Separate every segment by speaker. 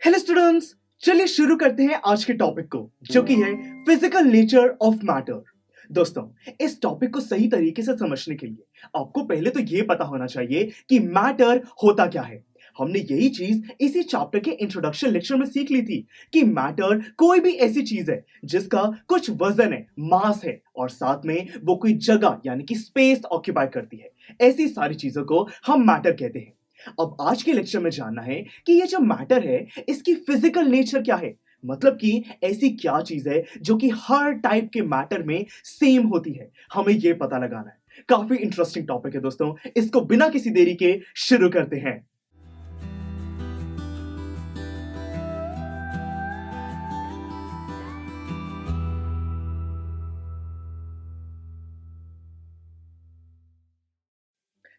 Speaker 1: Hello students, चलिए शुरू करते हैं आज के टॉपिक को, जो कि है फिजिकल नेचर ऑफ मैटर। दोस्तों, इस टॉपिक को सही तरीके से समझने के लिए आपको पहले तो ये पता होना चाहिए कि मैटर होता क्या है। हमने यही चीज इसी चैप्टर के इंट्रोडक्शन लेक्चर में सीख ली थी कि मैटर कोई भी ऐसी चीज है जिसका कुछ वजन है, मास है और साथ में वो कोई जगह यानी कि स्पेस ऑक्यूपाई करती है। ऐसी सारी चीजों को हम मैटर कहते हैं। अब आज के लेक्चर में जानना है कि ये जो मैटर है इसकी फिजिकल नेचर क्या है। मतलब कि ऐसी क्या चीज है जो कि हर टाइप के मैटर में सेम होती है, हमें ये पता लगाना है। काफी इंटरेस्टिंग टॉपिक है दोस्तों, इसको बिना किसी देरी के शुरू करते हैं।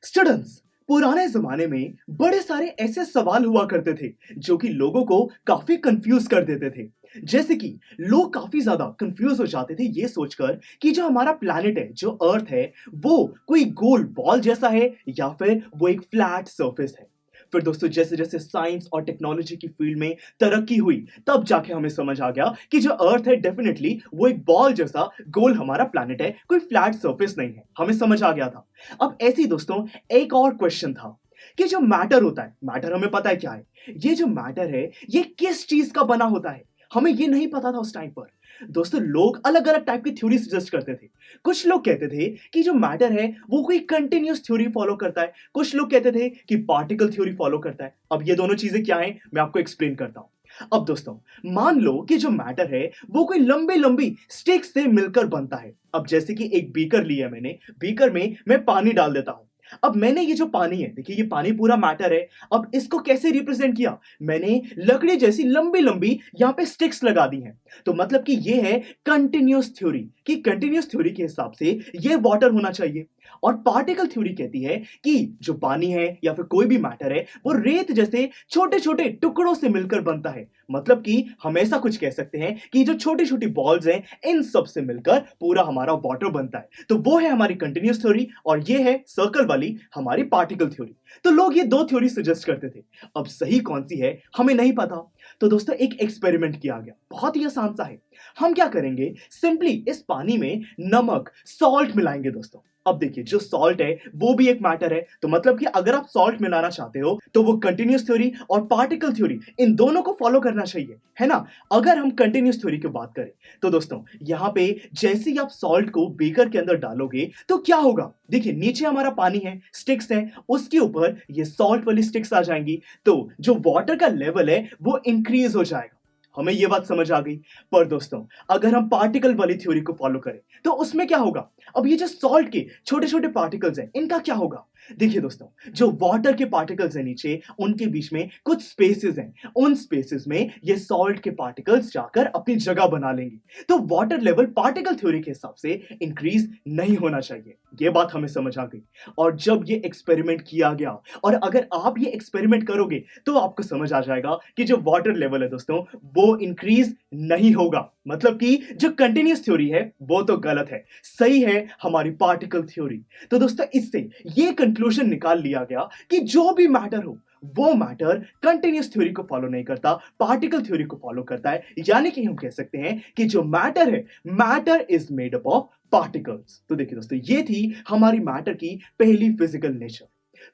Speaker 1: स्टूडेंट्स, पुराने जमाने में बड़े सारे ऐसे सवाल हुआ करते थे जो कि लोगों को काफी कंफ्यूज कर देते थे। जैसे कि लोग काफी ज्यादा कंफ्यूज हो जाते थे ये सोचकर कि जो हमारा प्लैनेट है, जो अर्थ है, वो कोई गोल बॉल जैसा है या फिर वो एक फ्लैट सरफेस है। फिर दोस्तों, जैसे जैसे साइंस और टेक्नोलॉजी की फील्ड में तरक्की हुई, तब जाके हमें समझ आ गया कि जो अर्थ है डेफिनेटली वो एक बॉल जैसा गोल हमारा प्लैनेट है, कोई फ्लैट सरफेस नहीं है। हमें समझ आ गया था। अब ऐसे ही दोस्तों एक और क्वेश्चन था कि जो मैटर होता है, मैटर हमें पता है क्या है, ये जो मैटर है ये किस चीज का बना होता है, हमें ये नहीं पता था उस टाइम पर। दोस्तों, लोग अलग अलग टाइप की थ्योरी सजेस्ट करते थे। कुछ लोग कहते थे कि जो मैटर है वो कोई कंटिन्यूस थ्योरी फॉलो करता है, कुछ लोग कहते थे कि पार्टिकल थ्योरी फॉलो करता है। अब ये दोनों चीजें क्या है मैं आपको एक्सप्लेन करता हूं। अब दोस्तों, मान लो कि जो मैटर है वो कोई लंबी लंबी स्टिक्स से मिलकर बनता है। अब जैसे कि एक बीकर लिया मैंने, बीकर में मैं पानी डाल देता हूं। अब मैंने ये जो पानी है, देखिए ये पानी पूरा मैटर है। अब इसको कैसे रिप्रेजेंट किया, मैंने लकड़ी जैसी लंबी लंबी यहां पे स्टिक्स लगा दी हैं। तो मतलब कि ये है कंटिन्यूस थ्योरी, कि कंटिन्यूस थ्योरी के हिसाब से ये वाटर होना चाहिए। और पार्टिकल थ्योरी कहती है कि जो पानी है या फिर कोई भी मैटर है वो रेत जैसे छोटे छोटे टुकड़ों से मिलकर बनता है। मतलब कि हम ऐसा कुछ कह सकते हैं कि जो छोटी छोटी बॉल्स हैं इन सब से मिलकर पूरा हमारा वाटर बनता है। तो वो है हमारी कंटिन्यूस थ्योरी और ये है सर्कल वाली हमारी पार्टिकल थ्योरी। तो लोग ये दो थ्योरी सजेस्ट करते थे। अब सही कौन सी है हमें नहीं पता। तो दोस्तों, एक एक्सपेरिमेंट किया गया, बहुत ही आसान सा है। हम क्या करेंगे, सिंपली इस पानी में नमक, सॉल्ट मिलाएंगे दोस्तों। अब देखिए, जो सॉल्ट है वो भी एक मैटर है। तो मतलब कि अगर आप सॉल्ट मिलाना चाहते हो तो वो कंटिन्यूस थ्योरी और पार्टिकल थ्योरी इन दोनों को फॉलो करना चाहिए, है ना। अगर हम कंटिन्यूस थ्योरी की बात करें तो दोस्तों, यहां पे जैसे ही आप सॉल्ट को बीकर के अंदर डालोगे तो क्या होगा, देखिए नीचे हमारा पानी है, स्टिक्स है, उसके ऊपर ये सॉल्ट वाली स्टिक्स आ जाएंगी। तो जो वाटर का लेवल है वो इंक्रीज हो जाएगा। हमें ये बात समझ आ गई। पर दोस्तों, अगर हम पार्टिकल वाली थ्योरी को फॉलो करें तो उसमें क्या होगा, अब ये जो सॉल्ट के छोटे छोटे पार्टिकल्स हैं इनका क्या होगा। देखिए दोस्तों, जो वाटर के पार्टिकल्स हैं नीचे, उनके बीच में कुछ स्पेसेस हैं। उन स्पेसेस में ये सॉल्ट के पार्टिकल्स जाकर अपनी जगह बना लेंगे। तो वाटर लेवल पार्टिकल थ्योरी के हिसाब से इंक्रीज नहीं होना चाहिए। ये बात हमें समझ आ गई। और जब ये एक्सपेरिमेंट किया गया, और अगर आप ये एक्सपेरिमेंट करोगे तो आपको समझ आ जाएगा कि जो वाटर लेवल है दोस्तों वो इंक्रीज नहीं होगा। मतलब कि जो कंटिन्यूस थ्योरी है वो तो गलत है, सही है हमारी पार्टिकल थ्योरी। तो दोस्तों, इससे ये कंक्लूजन निकाल लिया गया कि जो भी मैटर हो वो मैटर कंटिन्यूस थ्योरी को फॉलो नहीं करता, पार्टिकल थ्योरी को फॉलो करता है। यानी कि हम कह सकते हैं कि जो मैटर है, matter is made up of particles. तो देखिए दोस्तों, ये थी हमारी मैटर की पहली फिजिकल नेचर।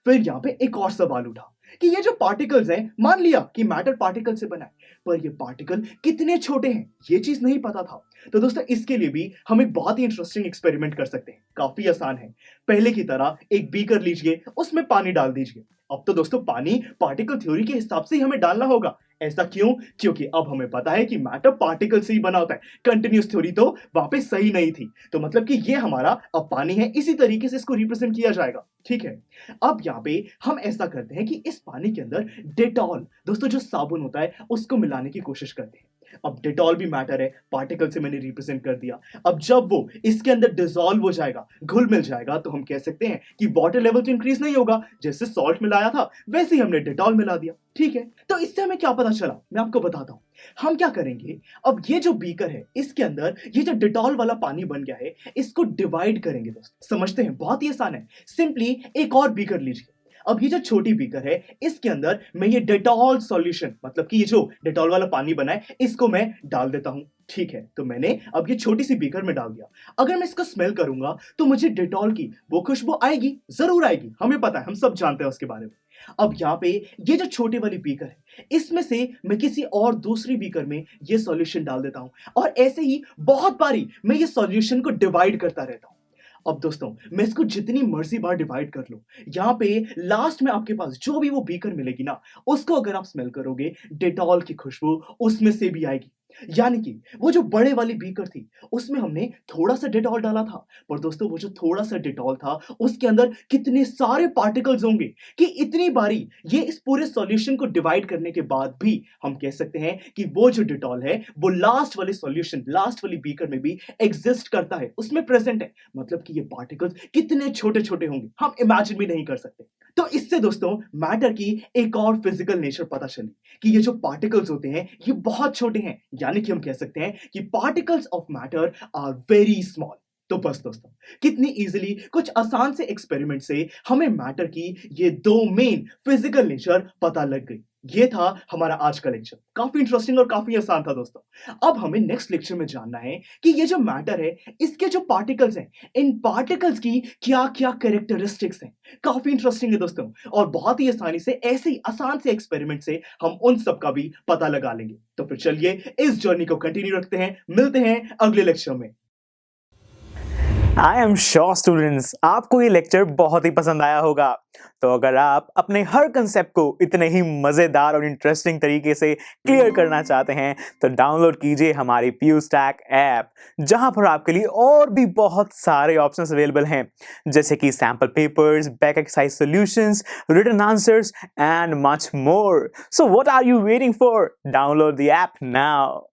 Speaker 1: फिर यहां पे एक और सवाल उठा कि ये जो पार्टिकल्स हैं, मान लिया कि मैटर पार्टिकल से बना है, पर ये पार्टिकल कितने छोटे हैं ये चीज नहीं पता था। तो दोस्तों, इसके लिए भी हम एक बहुत ही इंटरेस्टिंग एक्सपेरिमेंट कर सकते हैं, काफी आसान है। पहले की तरह एक बीकर लीजिए, उसमें पानी डाल दीजिए। अब तो दोस्तों, पानी पार्टिकल थ्योरी के हिसाब से ही हमें डालना होगा। ऐसा क्यों, क्योंकि अब हमें पता है कि मैटर पार्टिकल से ही बना होता है। कंटिन्यूस थ्योरी तो वहां पे सही नहीं थी। तो मतलब कि ये हमारा अब पानी है, इसी तरीके से इसको रिप्रेजेंट किया जाएगा। ठीक है। अब यहाँ पे हम ऐसा करते हैं कि इस पानी के अंदर डेटॉल, दोस्तों जो साबुन होता है, उसको मिलाने की कोशिश करते हैं। अब डेटॉल भी मैटर है, पार्टिकल से मैंने रिप्रेजेंट कर दिया। अब जब वो इसके अंदर डिसॉल्व हो जाएगा, घुल मिल जाएगा, तो हम कह सकते हैं कि वाटर लेवल तो इंक्रीज नहीं होगा। जैसे सॉल्ट मिलाया था वैसे ही हमने डेटॉल मिला दिया। ठीक है। तो इससे हमें क्या पता चला, मैं आपको बताता हूं। हम क्या करेंगे, अब ये जो बीकर है इसके अंदर ये जो डेटॉल वाला पानी बन गया है इसको डिवाइड करेंगे। दोस्तों, समझते हैं, बहुत ही आसान है। सिंपली एक और बीकर लीजिए। अब ये जो छोटी बीकर है, इसके अंदर मैं ये डेटॉल सॉल्यूशन, मतलब कि ये जो डेटॉल वाला पानी बना है, इसको मैं डाल देता हूं। ठीक है, तो मैंने अब ये छोटी सी बीकर में डाल दिया। अगर मैं इसको स्मेल करूंगा तो मुझे डेटॉल की वो खुशबू आएगी, जरूर आएगी, हमें पता है, हम सब जानते हैं उसके बारे में। अब यहाँ पे ये जो छोटी वाली बीकर है, इसमें से मैं किसी और दूसरी बीकर में ये सॉल्यूशन डाल देता हूं, और ऐसे ही बहुत बारी मैं ये सॉल्यूशन को डिवाइड करता रहता हूं। अब दोस्तों, मैं इसको जितनी मर्जी बार डिवाइड कर लूं, यहाँ पे लास्ट में आपके पास जो भी वो बीकर मिलेगी ना, उसको अगर आप स्मेल करोगे, डेटॉल की खुशबू उसमें से भी आएगी। यानी कि वो जो बड़े वाली बीकर थी, उसमें हमने थोड़ा सा डेटॉल डाला था, पर दोस्तों वो जो थोड़ा सा डेटॉल था, उसके अंदर कितने सारे पार्टिकल्स होंगे कि इतनी बारी ये इस पूरे सॉल्यूशन को डिवाइड करने के बाद भी हम कह सकते हैं कि वो जो डेटॉल है, वो लास्ट वाले सॉल्यूशन, लास्ट वाली बीकर में भी एग्जिस्ट करता है, उसमें प्रेजेंट है। मतलब कि ये पार्टिकल्स कितने छोटे छोटे होंगे, हम इमेजिन भी नहीं कर सकते। तो इससे दोस्तों मैटर की एक और फिजिकल नेचर पता चली कि ये जो पार्टिकल्स होते हैं, ये बहुत छोटे हैं। यानी कि हम कह सकते हैं कि particles of matter are very small. तो बस दोस्तों, कितनी इजीली कुछ आसान से एक्सपेरिमेंट से हमें मैटर की ये दो मेन फिजिकल नेचर पता लग गई। ये था हमारा आज का लेक्चर, काफी इंटरेस्टिंग और काफी आसान था दोस्तों। अब हमें नेक्स्ट लेक्चर में जानना है कि ये जो मैटर है, इसके जो पार्टिकल्स हैं, इन पार्टिकल्स की क्या क्या कैरेक्टरिस्टिक्स हैं। काफी इंटरेस्टिंग है दोस्तों, और बहुत ही आसानी से, ऐसे ही आसान से एक्सपेरिमेंट से हम उन सब का भी पता लगा लेंगे। तो फिर चलिए इस जर्नी को कंटिन्यू रखते हैं, मिलते हैं अगले लेक्चर में।
Speaker 2: आई एम श्योर स्टूडेंट्स, आपको ये लेक्चर बहुत ही पसंद आया होगा। तो अगर आप अपने हर कंसेप्ट को इतने ही मजेदार और इंटरेस्टिंग तरीके से क्लियर करना चाहते हैं, तो डाउनलोड कीजिए हमारी PuStack ऐप, जहां पर आपके लिए और भी बहुत सारे ऑप्शंस अवेलेबल हैं, जैसे कि sample papers, back exercise solutions, written answers and much more. So what are you waiting for? Download the app now.